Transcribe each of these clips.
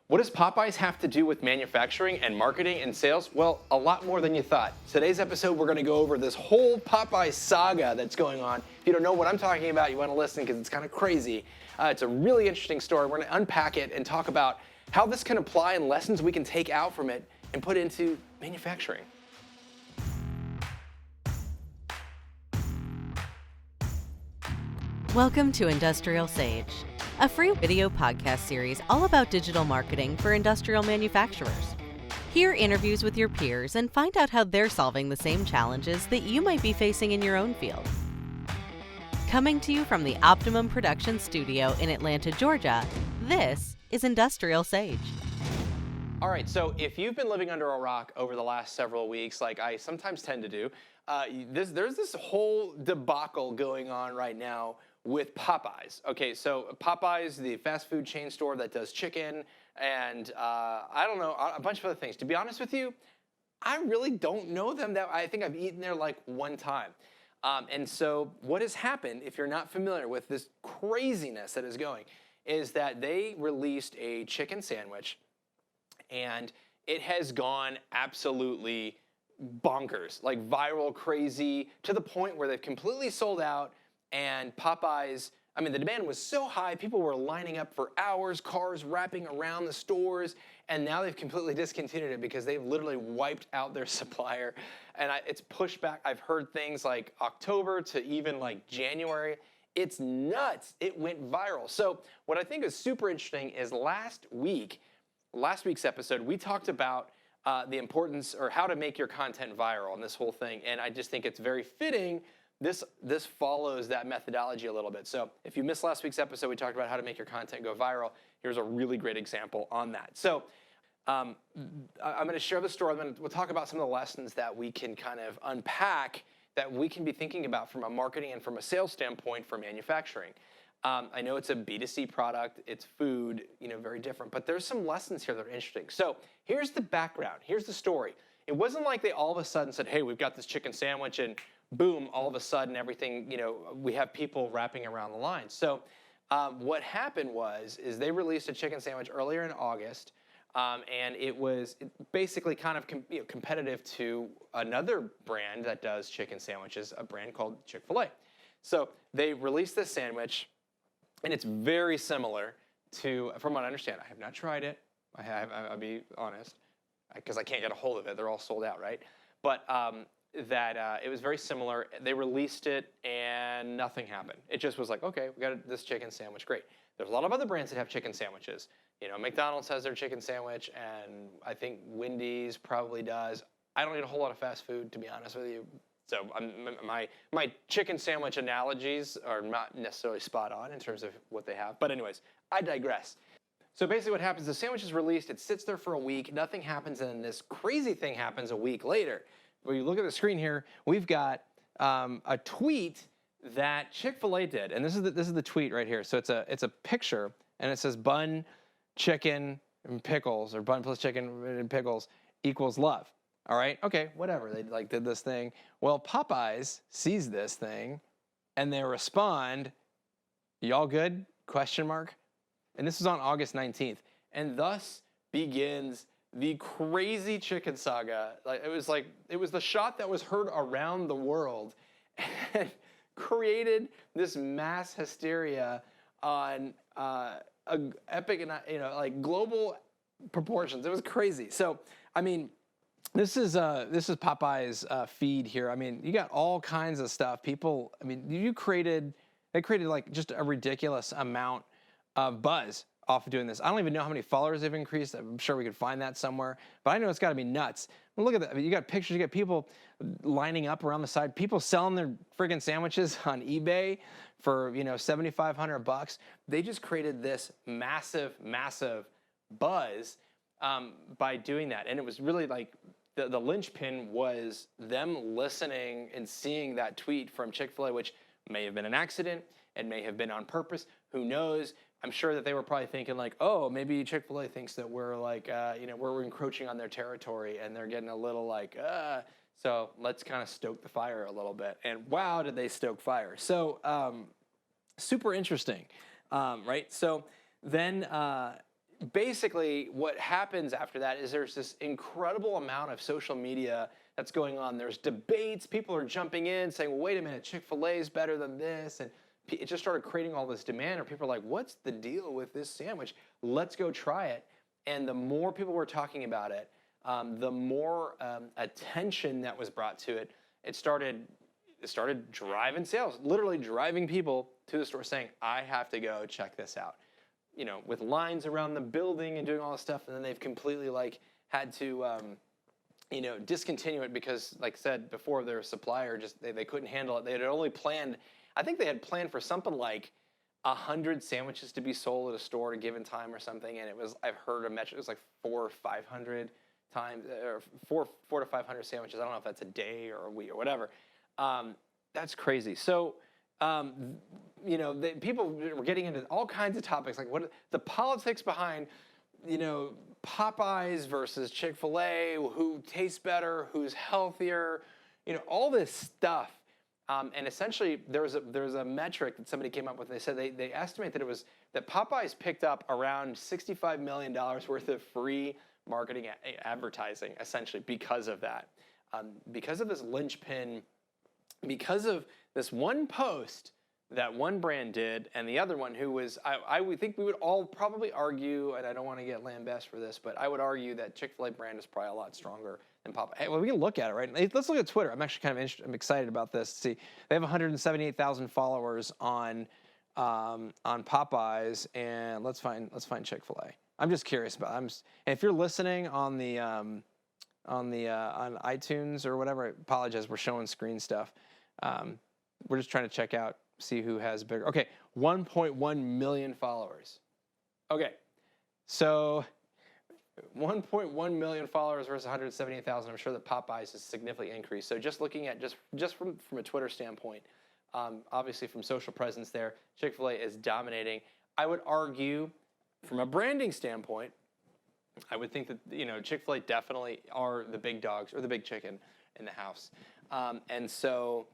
What does Popeyes have to do with manufacturing and marketing and sales? Well, a lot more than you thought. Today's episode, we're gonna go over this whole Popeyes saga that's going on. If you don't know what I'm talking about, you wanna listen because it's kind of crazy. It's a really interesting story. We're gonna unpack it and talk about how this can apply and lessons we can take out from it and put into manufacturing. Welcome to IndustrialSage, a free video podcast series all about digital marketing for industrial manufacturers. Hear interviews with your peers and find out how they're solving the same challenges that you might be facing in your own field. Coming to you from the Optimum Production Studio in Atlanta, Georgia, this is IndustrialSage. All right, so if you've been living under a rock over the last several weeks, like I sometimes tend to do, there's this whole debacle going on right now with Popeyes. Okay, so Popeyes, the fast food chain store that does chicken and I don't know, a bunch of other things. To be honest with you, I really don't know them. I think I've eaten there like one time. And so what has happened, if you're not familiar with this craziness that is going, is that they released a chicken sandwich and it has gone absolutely bonkers, like viral crazy, to the point where they've completely sold out. And Popeyes, I mean, the demand was so high, people were lining up for hours, cars wrapping around the stores, and now they've completely discontinued it because they've literally wiped out their supplier. And it's pushed back. I've heard things like October to even like January. It's nuts. It went viral. So what I think is super interesting is last week's episode, we talked about the importance or how to make your content viral and this whole thing. And I just think it's very fitting. This follows that methodology a little bit. So if you missed last week's episode, we talked about how to make your content go viral. Here's a really great example on that. So I'm going to share the story. We'll talk about some of the lessons that we can kind of unpack that we can be thinking about from a marketing and from a sales standpoint for manufacturing. I know it's a B2C product, it's food, very different, but there's some lessons here that are interesting. So here's the background, here's the story. It wasn't like they all of a sudden said, hey, we've got this chicken sandwich and boom, all of a sudden everything, we have people wrapping around the line. So what happened is they released a chicken sandwich earlier in August, and it was basically kind of competitive to another brand that does chicken sandwiches, a brand called Chick-fil-A. So they released this sandwich, and it's very similar to, from what I understand, I have not tried it, I'll be honest, because I can't get a hold of it, they're all sold out, right? But it was very similar. They released it and nothing happened. It just was like, okay, we got this chicken sandwich, great. There's a lot of other brands that have chicken sandwiches. McDonald's has their chicken sandwich, and I think Wendy's probably does. I don't eat a whole lot of fast food, to be honest with you. So my chicken sandwich analogies are not necessarily spot on in terms of what they have. But anyways, I digress. So basically what happens, the sandwich is released, it sits there for a week, nothing happens, and then this crazy thing happens a week later. When you look at the screen here, we've got a tweet that Chick-fil-A did, and this is the tweet right here. So it's a picture, and it says bun, chicken, and pickles, or bun plus chicken and pickles equals love. All right, okay, whatever. They did this thing. Well, Popeyes sees this thing, and they respond, "Y'all good?" ? And this was on August 19th, and thus begins the crazy chicken saga. It was the shot that was heard around the world and created this mass hysteria on epic and global proportions. It was crazy. So I mean, this is Popeyes feed here. I mean, you got all kinds of stuff. People, I mean, they created like just a ridiculous amount of buzz off of doing this. I don't even know how many followers they've increased. I'm sure we could find that somewhere, but I know it's got to be nuts. Well, look at that. I mean, you got pictures, you got people lining up around the side, people selling their friggin' sandwiches on eBay for, $7,500. They just created this massive buzz by doing that. And it was really like the linchpin was them listening and seeing that tweet from Chick-fil-A, which may have been an accident, it may have been on purpose, who knows? I'm sure that they were probably thinking like, oh, maybe Chick-fil-A thinks that we're like, we're encroaching on their territory and they're getting a little like, so let's kind of stoke the fire a little bit. And wow, did they stoke fire. So super interesting, right? So then basically what happens after that is there's this incredible amount of social media that's going on. There's debates. People are jumping in saying, well, wait a minute, Chick-fil-A is better than this. And it just started creating all this demand. Or people are like, what's the deal with this sandwich? Let's go try it. And the more people were talking about it, the more attention that was brought to it. It started driving sales, literally driving people to the store saying, I have to go check this out. You know, with lines around the building and doing all this stuff, and then they've completely like had to, you know, discontinue it because, like I said before, their supplier just they couldn't handle it. They had only planned, I think they had planned for something like 100 sandwiches to be sold at a store at a given time or something, and it was, I've heard a metric, it was like 400 or 500 times, or 400 to 500 sandwiches. I don't know if that's a day or a week or whatever. That's crazy. So. You know, people were getting into all kinds of topics, like what the politics behind, you know, Popeyes versus Chick-fil-A, who tastes better, who's healthier, you know, all this stuff. And essentially, there's a metric that somebody came up with. They said they estimate that Popeyes picked up around $65 million worth of free marketing advertising, essentially because of that, because of this linchpin, because of this one post that one brand did, and the other one who was, I would think we would all probably argue, and I don't want to get lambast for this, but I would argue that Chick-fil-A brand is probably a lot stronger than Popeyes. Hey, well, we can look at it, right? Let's look at Twitter. I'm actually kind of I'm excited about this. See, they have 178,000 followers on Popeyes, and let's find Chick-fil-A. I'm just curious about it. And if you're listening on iTunes or whatever, I apologize. We're showing screen stuff. We're just trying to check out, see who has bigger. Okay, 1.1 million followers. Okay, so 1.1 million followers versus 178,000. I'm sure that Popeyes is significantly increased. So just looking at just from a Twitter standpoint, obviously from social presence there, Chick-fil-A is dominating. I would argue, from a branding standpoint, I would think that, you know, Chick-fil-A definitely are the big dogs or the big chicken in the house, and so.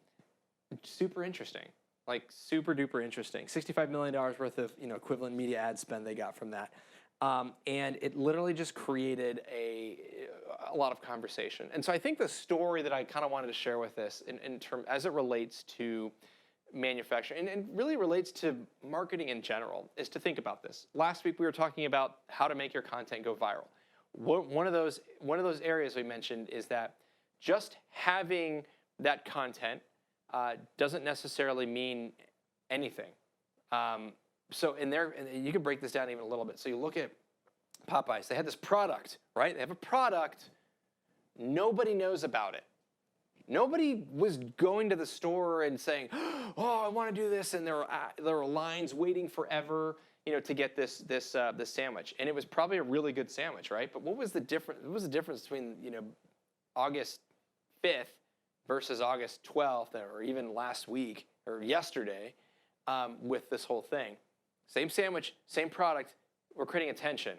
Super interesting, like super duper interesting. $65 million worth of, you know, equivalent media ad spend they got from that, and it literally just created a lot of conversation. And so I think the story that I kind of wanted to share with this, in term as it relates to manufacturing and really relates to marketing in general, is to think about this. Last week we were talking about how to make your content go viral. One of those areas we mentioned is that just having that content doesn't necessarily mean anything. So and you can break this down even a little bit. So you look at Popeyes. They had this product, right? They have a product. Nobody knows about it. Nobody was going to the store and saying, "Oh, I want to do this," and there were lines waiting forever, you know, to get this sandwich. And it was probably a really good sandwich, right? But what was the difference? What was the difference between, you know, August 5th versus August 12th, or even last week or yesterday, with this whole thing? Same sandwich, same product. We're creating attention.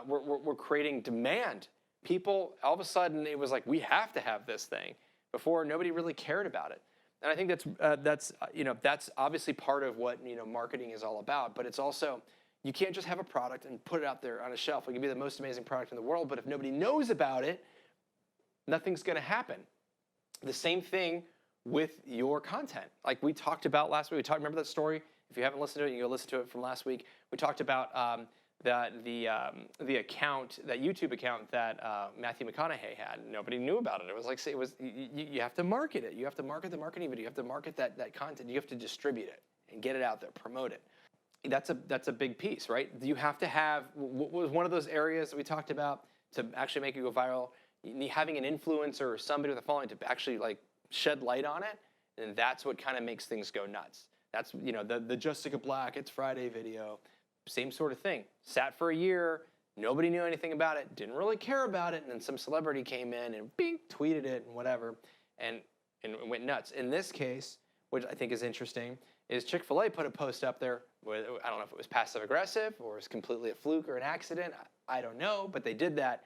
We're creating demand. People, all of a sudden, it was like, we have to have this thing. Before, nobody really cared about it. And I think that's obviously part of what, you know, marketing is all about. But it's also, you can't just have a product and put it out there on a shelf. It can be the most amazing product in the world, but if nobody knows about it, nothing's going to happen. The same thing with your content. Like we talked about last week. Remember that story? If you haven't listened to it, you can go listen to it from last week. We talked about the account, that YouTube account that Matthew McConaughey had. Nobody knew about it. It was like, you have to market it. You have to market the marketing video. You have to market that content. You have to distribute it and get it out there, promote it. That's a big piece, right? You have to have, what was one of those areas that we talked about to actually make it go viral? Having an influencer or somebody with a following to actually like shed light on it, and that's what kind of makes things go nuts. That's, you know, the Jessica Black, It's Friday video, same sort of thing. Sat for a year, nobody knew anything about it, didn't really care about it, and then some celebrity came in and bing, tweeted it and whatever, and went nuts. In this case, which I think is interesting, is Chick-fil-A put a post up there where, I don't know if it was passive aggressive or it was completely a fluke or an accident, I don't know, but they did that.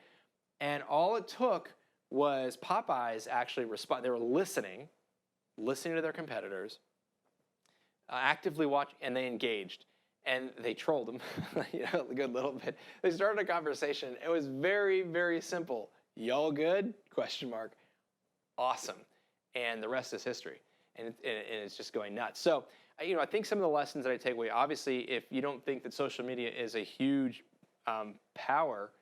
And all it took was Popeyes actually respond. They were listening to their competitors, actively watching, and they engaged. and they trolled him, a good little bit. They started a conversation. It was very, very simple. Y'all good? Question mark. Awesome. And the rest is history. And it's just going nuts. So, I think some of the lessons that I take away, obviously, if you don't think that social media is a huge power,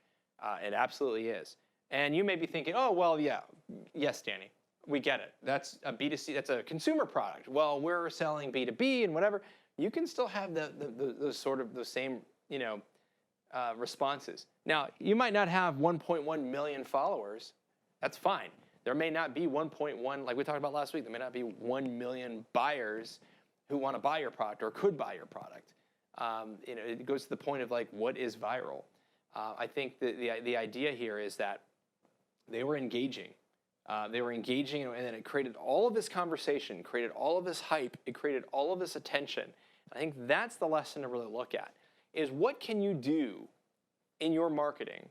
it absolutely is. And you may be thinking, oh, well, yes, Danny, we get it. That's a B2C, that's a consumer product. Well, we're selling B2B and whatever. You can still have those same, responses. Now, you might not have 1.1 million followers. That's fine. There may not be 1.1, like we talked about last week, there may not be 1 million buyers who want to buy your product or could buy your product. It goes to the point of like, what is viral? I think the idea here is that they were engaging. And then it created all of this conversation, created all of this hype, it created all of this attention. I think that's the lesson to really look at, is what can you do in your marketing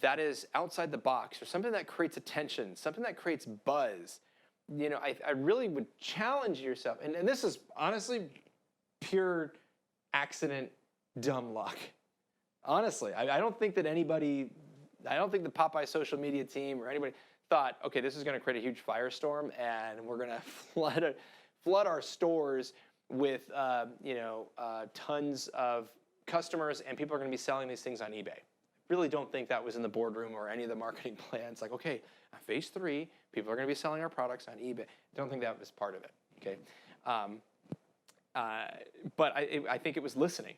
that is outside the box, or something that creates attention, something that creates buzz. I really would challenge yourself, and this is honestly pure accident, dumb luck. Honestly, I don't think that the Popeyes social media team or anybody thought, okay, this is going to create a huge firestorm, and we're going to flood our stores with tons of customers, and people are going to be selling these things on eBay. Really don't think that was in the boardroom or any of the marketing plans. Like, okay, on phase 3, people are going to be selling our products on eBay. Don't think that was part of it. Okay, but I think it was listening,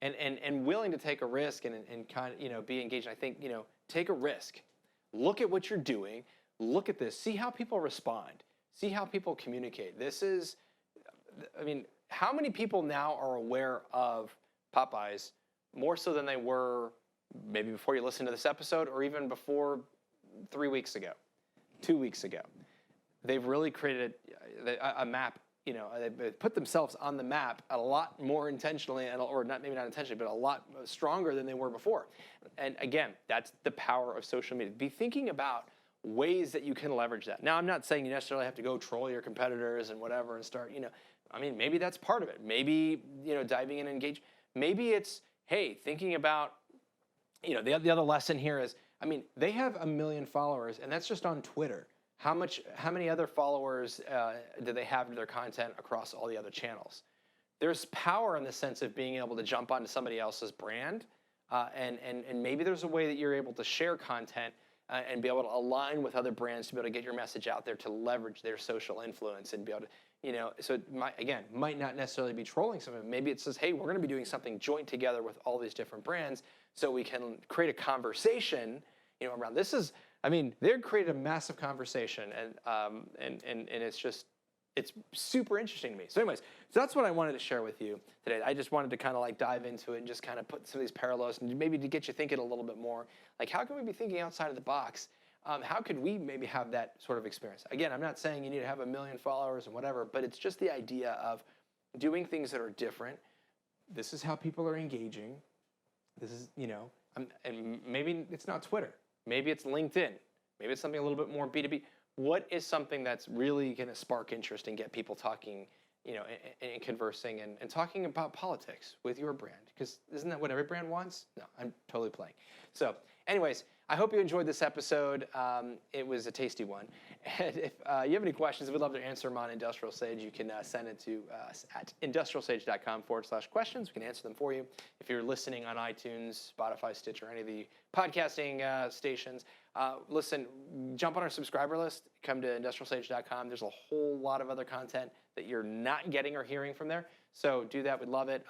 and willing to take a risk and kind of be engaged. I think take a risk, look at what you're doing, look at this, see how people respond, see how people communicate. How many people now are aware of Popeyes more so than they were maybe before you listened to this episode, or even before 3 weeks ago, 2 weeks ago? They've really created a map. They put themselves on the map a lot more intentionally, or maybe not intentionally, but a lot stronger than they were before. And again, that's the power of social media. Be thinking about ways that you can leverage that. Now, I'm not saying you necessarily have to go troll your competitors and whatever and start, maybe that's part of it. Maybe, diving in and engage. Maybe it's, hey, thinking about, the other lesson here is, they have 1 million followers, and that's just on Twitter. How many other followers do they have to their content across all the other channels? There's power in the sense of being able to jump onto somebody else's brand, and maybe there's a way that you're able to share content and be able to align with other brands to be able to get your message out there, to leverage their social influence and be able to, so it might not necessarily be trolling someone. Maybe it says, hey, we're going to be doing something joint together with all these different brands, so we can create a conversation, around this. They've created a massive conversation, and it's super interesting to me. So anyways, so that's what I wanted to share with you today. I just wanted to kind of like dive into it and just kind of put some of these parallels, and maybe to get you thinking a little bit more, like how can we be thinking outside of the box? How could we maybe have that sort of experience? Again, I'm not saying you need to have 1 million followers and whatever, but it's just the idea of doing things that are different. This is how people are engaging. This is, and maybe it's not Twitter. Maybe it's LinkedIn. Maybe it's something a little bit more B2B. What is something that's really going to spark interest and get people talking, and conversing and talking about politics with your brand? Because isn't that what every brand wants? No, I'm totally playing. So anyways, I hope you enjoyed this episode. It was a tasty one. And if you have any questions, we'd love to answer them on IndustrialSage. You can send it to us at industrialsage.com/questions. We can answer them for you. If you're listening on iTunes, Spotify, Stitcher, any of the podcasting stations, listen, jump on our subscriber list. Come to industrialsage.com. There's a whole lot of other content that you're not getting or hearing from there. So do that. We'd love it.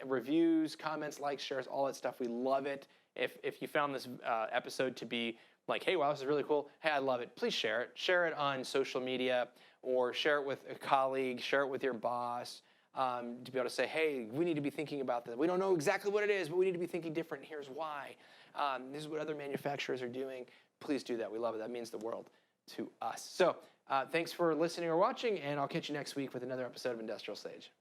Reviews, comments, likes, shares, all that stuff. We love it. If you found this episode to be like, hey, wow, this is really cool. Hey, I love it. Please share it. Share it on social media, or share it with a colleague. Share it with your boss, to be able to say, hey, we need to be thinking about this. We don't know exactly what it is, but we need to be thinking different. Here's why. This is what other manufacturers are doing. Please do that. We love it. That means the world to us. So thanks for listening or watching, and I'll catch you next week with another episode of Industrial Sage.